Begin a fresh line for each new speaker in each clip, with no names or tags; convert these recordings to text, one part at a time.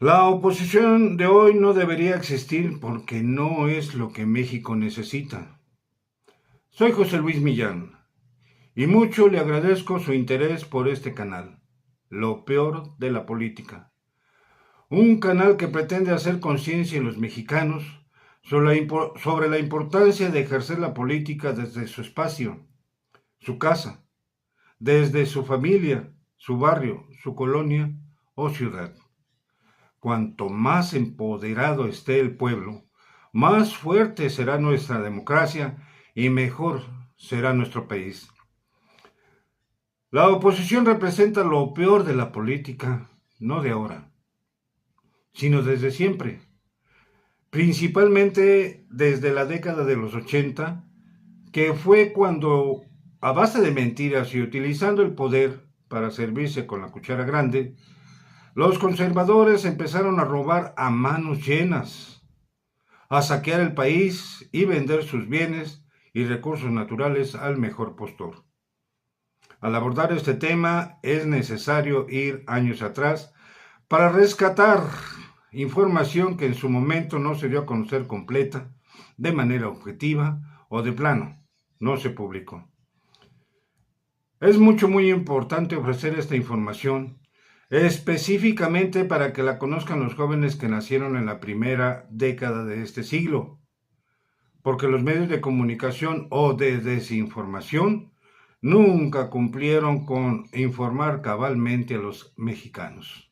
La oposición de hoy no debería existir porque no es lo que México necesita. Soy José Luis Millán y mucho le agradezco su interés por este canal, Lo Peor de la Política. Un canal que pretende hacer conciencia en los mexicanos sobre la importancia de ejercer la política desde su espacio, su casa, desde su familia, su barrio, su colonia o ciudad. Cuanto más empoderado esté el pueblo, más fuerte será nuestra democracia y mejor será nuestro país. La oposición representa lo peor de la política, no de ahora, sino desde siempre, principalmente desde la década de los 80, que fue cuando, a base de mentiras y utilizando el poder para servirse con la cuchara grande, los conservadores empezaron a robar a manos llenas, a saquear el país y vender sus bienes y recursos naturales al mejor postor. Al abordar este tema es necesario ir años atrás para rescatar información que en su momento no se dio a conocer completa, de manera objetiva o de plano, no se publicó. Es muy importante ofrecer esta información específicamente para que la conozcan los jóvenes que nacieron en la primera década de este siglo, porque los medios de comunicación o de desinformación nunca cumplieron con informar cabalmente a los mexicanos.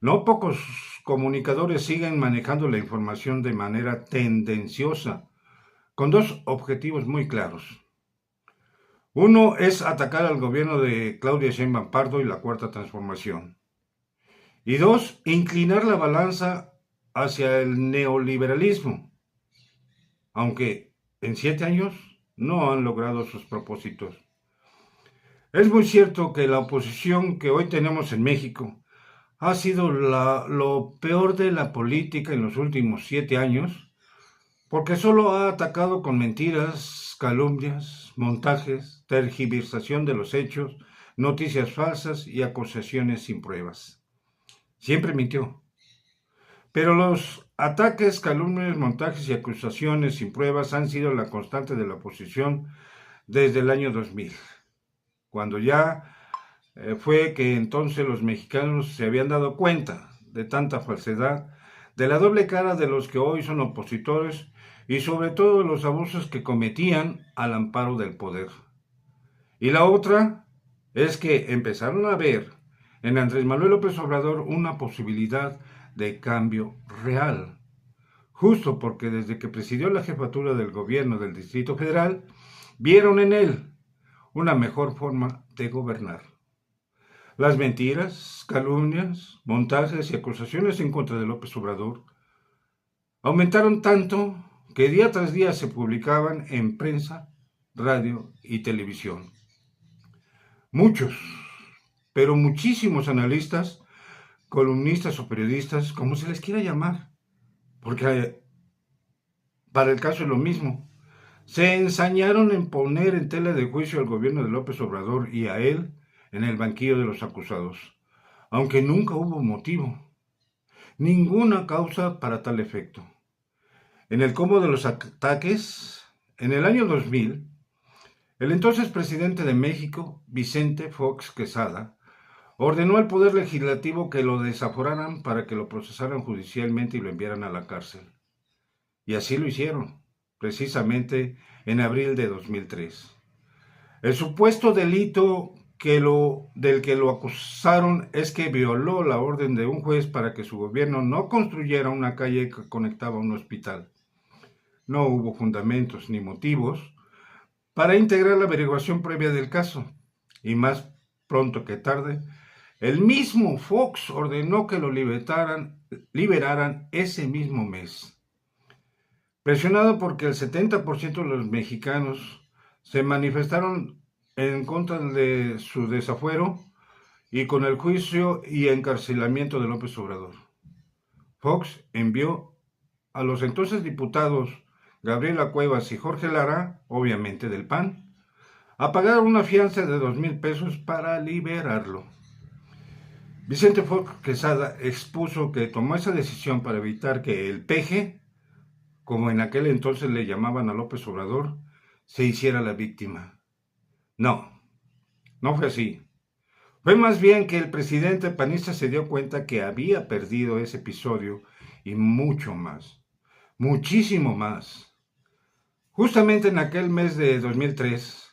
No pocos comunicadores siguen manejando la información de manera tendenciosa, con dos objetivos muy claros. Uno es atacar al gobierno de Claudia Sheinbaum Pardo y la Cuarta Transformación. Y dos, inclinar la balanza hacia el neoliberalismo, aunque en 7 años no han logrado sus propósitos. Es muy cierto que la oposición que hoy tenemos en México ha sido lo peor de la política en los últimos 7 años, porque solo ha atacado con mentiras, calumnias, montajes, tergiversación de los hechos, noticias falsas y acusaciones sin pruebas. Siempre mintió. Pero los ataques, calumnias, montajes y acusaciones sin pruebas han sido la constante de la oposición desde el año 2000, cuando ya fue que entonces los mexicanos se habían dado cuenta de tanta falsedad, de la doble cara de los que hoy son opositores y sobre todo de los abusos que cometían al amparo del poder. Y la otra es que empezaron a ver en Andrés Manuel López Obrador una posibilidad de cambio real, justo porque desde que presidió la jefatura del gobierno del Distrito Federal, vieron en él una mejor forma de gobernar. Las mentiras, calumnias, montajes y acusaciones en contra de López Obrador aumentaron tanto que día tras día se publicaban en prensa, radio y televisión. Muchos, pero muchísimos analistas, columnistas o periodistas, como se les quiera llamar, porque para el caso es lo mismo, se ensañaron en poner en tela de juicio al gobierno de López Obrador y a él en el banquillo de los acusados, aunque nunca hubo motivo, ninguna causa para tal efecto. En el combo de los ataques, en el año 2000, el entonces presidente de México, Vicente Fox Quesada, ordenó al Poder Legislativo que lo desaforaran para que lo procesaran judicialmente y lo enviaran a la cárcel. Y así lo hicieron, precisamente en abril de 2003. El supuesto delito del que lo acusaron es que violó la orden de un juez para que su gobierno no construyera una calle que conectaba a un hospital. No hubo fundamentos ni motivos para integrar la averiguación previa del caso. Y más pronto que tarde, el mismo Fox ordenó que lo liberaran ese mismo mes. Presionado porque el 70% de los mexicanos se manifestaron en contra de su desafuero y con el juicio y encarcelamiento de López Obrador. Fox envió a los entonces diputados Gabriela Cuevas y Jorge Lara, obviamente del PAN, a pagar una fianza de 2,000 pesos para liberarlo. Vicente Fox Quesada expuso que tomó esa decisión para evitar que el peje, como en aquel entonces le llamaban a López Obrador, se hiciera la víctima. No, no fue así. Fue más bien que el presidente panista se dio cuenta que había perdido ese episodio y mucho más, muchísimo más. Justamente en aquel mes de 2003,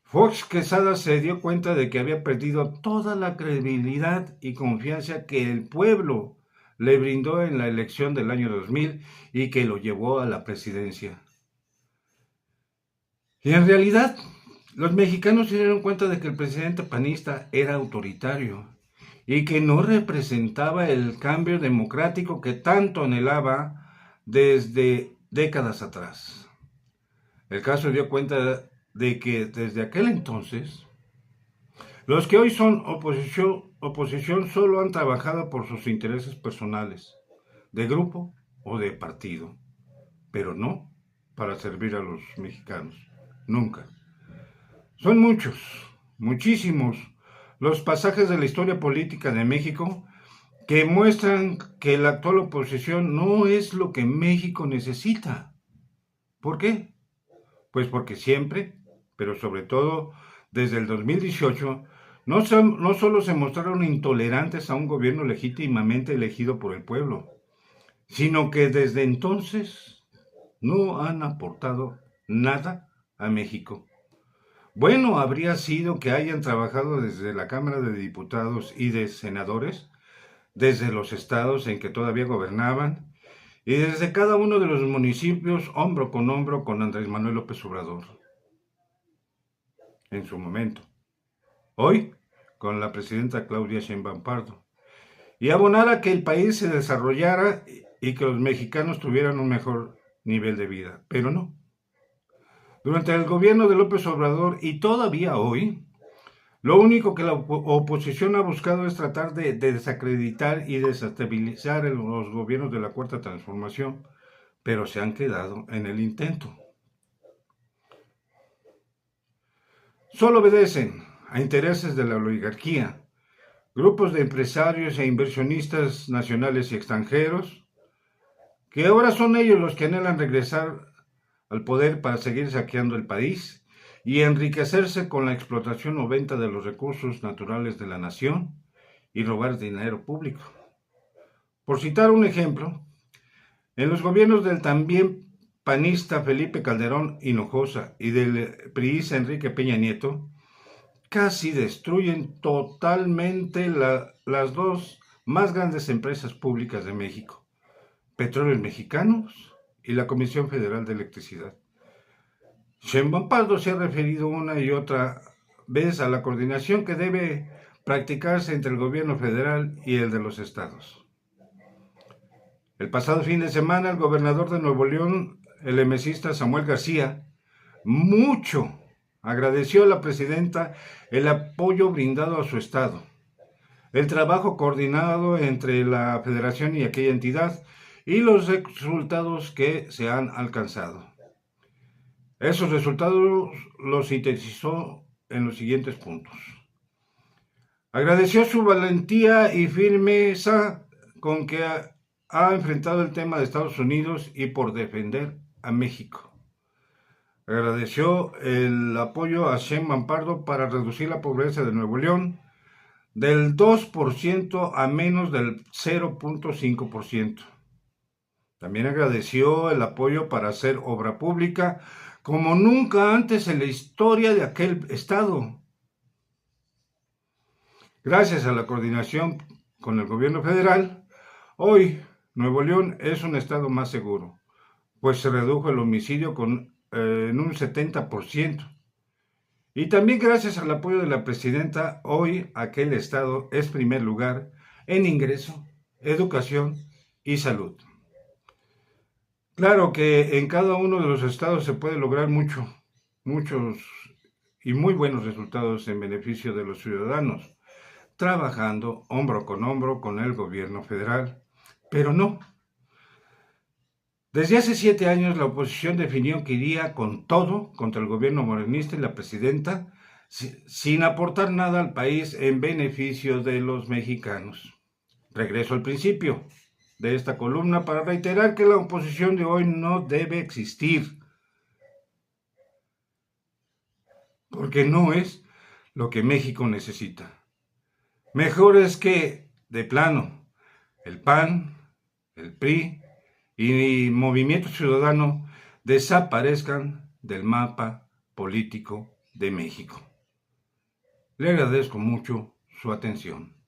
Fox Quesada se dio cuenta de que había perdido toda la credibilidad y confianza que el pueblo le brindó en la elección del año 2000 y que lo llevó a la presidencia. Y en realidad, los mexicanos se dieron cuenta de que el presidente panista era autoritario y que no representaba el cambio democrático que tanto anhelaba desde décadas atrás. El caso dio cuenta de que desde aquel entonces, los que hoy son oposición solo han trabajado por sus intereses personales, de grupo o de partido, pero no para servir a los mexicanos, nunca. Son muchos, muchísimos, los pasajes de la historia política de México que muestran que la actual oposición no es lo que México necesita. ¿Por qué? Pues porque siempre, pero sobre todo desde el 2018, no solo se mostraron intolerantes a un gobierno legítimamente elegido por el pueblo, sino que desde entonces no han aportado nada a México. Bueno habría sido que hayan trabajado desde la Cámara de Diputados y de Senadores, desde los estados en que todavía gobernaban, y desde cada uno de los municipios hombro con Andrés Manuel López Obrador, en su momento. Hoy, con la presidenta Claudia Sheinbaum Pardo, y abonar a que el país se desarrollara y que los mexicanos tuvieran un mejor nivel de vida, pero no. Durante el gobierno de López Obrador y todavía hoy, lo único que la oposición ha buscado es tratar de desacreditar y desestabilizar los gobiernos de la Cuarta Transformación, pero se han quedado en el intento. Solo obedecen a intereses de la oligarquía, grupos de empresarios e inversionistas nacionales y extranjeros, que ahora son ellos los que anhelan regresar al poder para seguir saqueando el país y enriquecerse con la explotación o venta de los recursos naturales de la nación y robar dinero público. Por citar un ejemplo, en los gobiernos del también panista Felipe Calderón Hinojosa y del priista Enrique Peña Nieto, casi destruyen totalmente las dos más grandes empresas públicas de México, Petróleos Mexicanos y la Comisión Federal de Electricidad. Sheinbaum Pardo se ha referido una y otra vez a la coordinación que debe practicarse entre el gobierno federal y el de los estados. El pasado fin de semana, el gobernador de Nuevo León, el emesista Samuel García, mucho agradeció a la presidenta el apoyo brindado a su estado, el trabajo coordinado entre la federación y aquella entidad y los resultados que se han alcanzado. Esos resultados los sintetizó en los siguientes puntos. Agradeció su valentía y firmeza con que ha enfrentado el tema de Estados Unidos y por defender a México. Agradeció el apoyo a Sheinbaum Pardo para reducir la pobreza de Nuevo León del 2% a menos del 0.5%. También agradeció el apoyo para hacer obra pública como nunca antes en la historia de aquel estado. Gracias a la coordinación con el gobierno federal, hoy Nuevo León es un estado más seguro, pues se redujo el homicidio en un 70%. Y también gracias al apoyo de la presidenta, hoy aquel estado es primer lugar en ingreso, educación y salud. Claro que en cada uno de los estados se puede lograr muchos y muy buenos resultados en beneficio de los ciudadanos, trabajando hombro con el gobierno federal. Pero no. Desde hace 7 años la oposición definió que iría con todo contra el gobierno morenista y la presidenta sin aportar nada al país en beneficio de los mexicanos. Regreso al principio de esta columna para reiterar que la oposición de hoy no debe existir, porque no es lo que México necesita. Mejor es que, de plano, el PAN, el PRI y Movimiento Ciudadano desaparezcan del mapa político de México. Le agradezco mucho su atención.